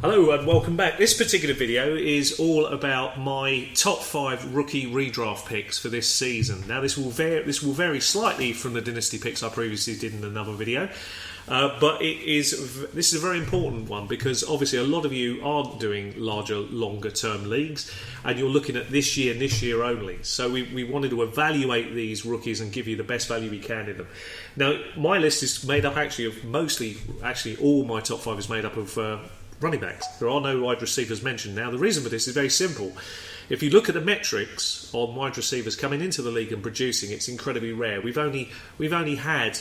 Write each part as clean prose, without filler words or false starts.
Hello and welcome back. This particular video is all about my top 5 rookie redraft picks for this season. Now this will vary slightly from the dynasty picks I previously did in another video, but this is a very important one because obviously a lot of you aren't doing larger, longer term leagues and you're looking at this year only. So we wanted to evaluate these rookies and give you the best value we can in them. Now my list is made up of all my top 5 is made up of running backs. There are no wide receivers mentioned. Now the reason for this is very simple. If you look at the metrics on wide receivers coming into the league and producing, it's incredibly rare. We've only had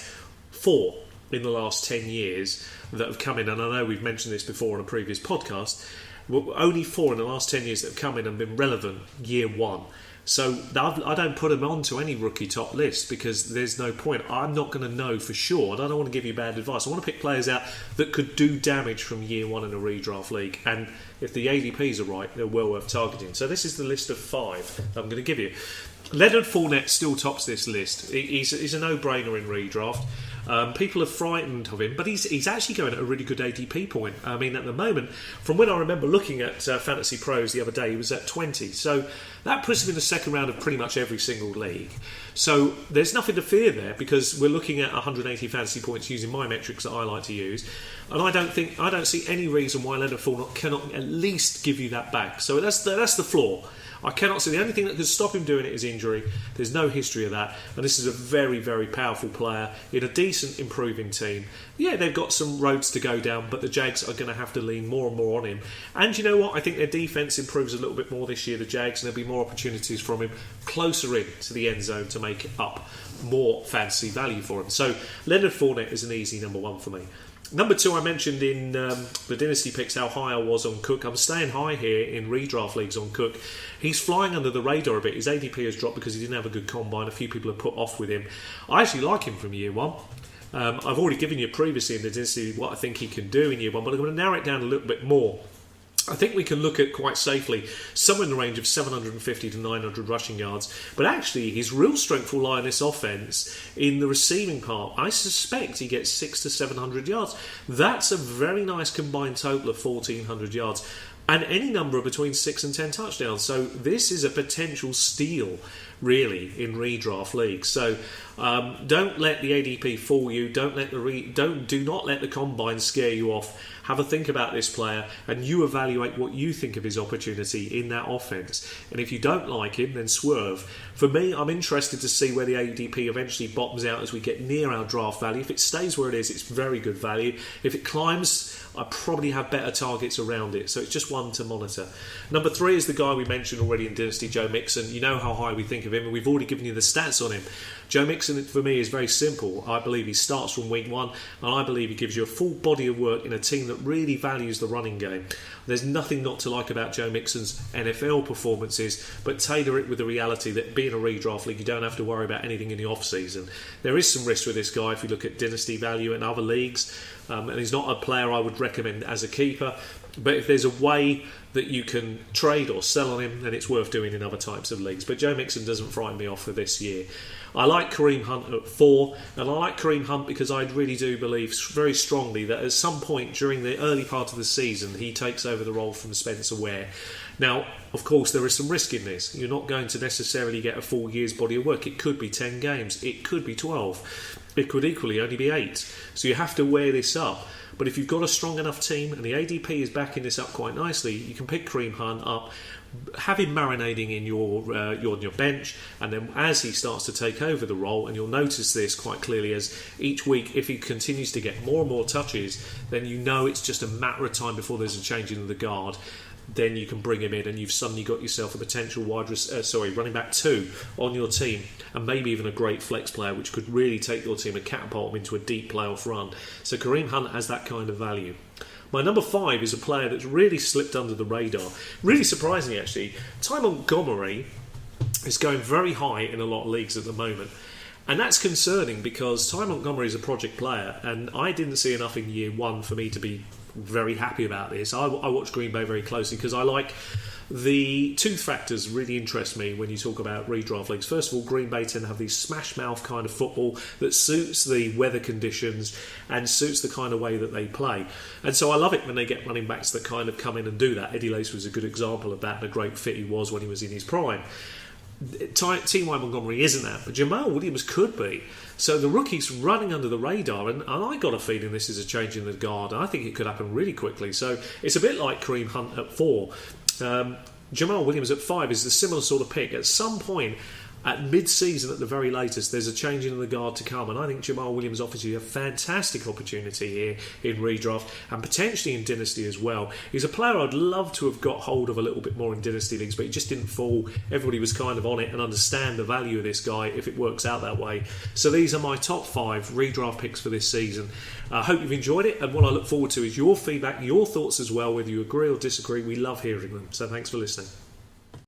4 in the last 10 years that have come in, and I know we've mentioned this before on a previous podcast. Only 4 in the last 10 years that have come in and been relevant year 1. So I don't put them onto any rookie top list because there's no point. I'm not going to know for sure, and I don't want to give you bad advice. I want to pick players out that could do damage from year 1 in a redraft league, and if the ADPs are right, they're well worth targeting. So this is the list of 5 that I'm going to give you. Leonard Fournette still tops this list. He's a no-brainer in redraft. People are frightened of him, but he's actually going at a really good ADP point. I mean, at the moment, from when I remember looking at Fantasy Pros the other day, he was at 20. So that puts him in the second round of pretty much every single league. So there's nothing to fear there because we're looking at 180 fantasy points using my metrics that I like to use. And I don't see any reason why Leonard Fournette cannot at least give you that back. So that's the flaw. I cannot see the only thing that could stop him doing it is injury. There's no history of that, and this is a very, very powerful player in a decent improving team. Yeah, they've got some roads to go down, but the Jags are going to have to lean more and more on him. And you know what? I think their defence improves a little bit more this year, the Jags, and there'll be more opportunities from him closer in to the end zone to make up more fantasy value for him. So Leonard Fournette is an easy number 1 for me. Number 2, I mentioned in the Dynasty picks how high I was on Cook. I'm staying high here in redraft leagues on Cook. He's flying under the radar a bit. His ADP has dropped because he didn't have a good combine. A few people have put off with him. I actually like him from year 1. I've already given you previously in the Dynasty what I think he can do in year 1, but I'm going to narrow it down a little bit more. I think we can look at quite safely somewhere in the range of 750 to 900 rushing yards. But actually, his real strength will lie in this offence in the receiving part. I suspect he gets 600 to 700 yards. That's a very nice combined total of 1,400 yards. And any number between 6 and 10 touchdowns. So this is a potential steal, really, in redraft leagues. So don't let the ADP fool you. Do not let the combine scare you off. Have a think about this player and you evaluate what you think of his opportunity in that offence. And if you don't like him, then swerve. For me, I'm interested to see where the ADP eventually bottoms out as we get near our draft value. If it stays where it is, it's very good value. If it climbs, I probably have better targets around it. So it's just one to monitor. Number 3 is the guy we mentioned already in Dynasty, Joe Mixon. You know how high we think of him, and we've already given you the stats on him. Joe Mixon, for me, is very simple. I believe he starts from week 1, and I believe he gives you a full body of work in a team that really values the running game. There's nothing not to like about Joe Mixon's NFL performances, but tailor it with the reality that being a redraft league, you don't have to worry about anything in the off-season. There is some risk with this guy if you look at Dynasty value in other leagues, and he's not a player I would recommend as a keeper. But if there's a way that you can trade or sell on him, then it's worth doing in other types of leagues. But Joe Mixon doesn't frighten me off for this year. I like Kareem Hunt at 4, and I like Kareem Hunt because I really do believe very strongly that at some point during the early part of the season he takes over the role from Spencer Ware. Now, of course, there is some risk in this. You're not going to necessarily get a full year's body of work. It could be 10 games. It could be 12. It could equally only be 8. So you have to weigh this up. But if you've got a strong enough team and the ADP is backing this up quite nicely, you can pick Kareem Hunt up, have him marinating in your bench, and then as he starts to take over the role, and you'll notice this quite clearly as each week, if he continues to get more and more touches, then you know it's just a matter of time before there's a change in the guard. Then you can bring him in and you've suddenly got yourself a potential running back 2 on your team, and maybe even a great flex player which could really take your team and catapult them into a deep playoff run. So Kareem Hunt has that kind of value. My number 5 is a player that's really slipped under the radar. Really surprisingly, actually. Ty Montgomery is going very high in a lot of leagues at the moment. And that's concerning because Ty Montgomery is a project player, and I didn't see enough in year 1 for me to be very happy about this. I watch Green Bay very closely because I like the tooth factors really interest me when you talk about redraft leagues. First of all, Green Bay tend to have these smash mouth kind of football that suits the weather conditions and suits the kind of way that they play. And so I love it when they get running backs that kind of come in and do that. Eddie Lacy was a good example of that, and a great fit he was when he was in his prime. T.Y. Montgomery isn't that, but Jamal Williams could be. So the rookie's running under the radar, and I got a feeling this is a change in the guard, and I think it could happen really quickly. So it's a bit like Kareem Hunt at 4. Jamal Williams at 5 is the similar sort of pick. At some point, at mid-season at the very latest, there's a change in the guard to come, and I think Jamal Williams offers you a fantastic opportunity here in redraft and potentially in Dynasty as well. He's a player I'd love to have got hold of a little bit more in Dynasty leagues, but he just didn't fall. Everybody was kind of on it and understand the value of this guy if it works out that way. So these are my top 5 redraft picks for this season. I hope you've enjoyed it, and what I look forward to is your feedback, your thoughts as well, whether you agree or disagree. We love hearing them. So thanks for listening.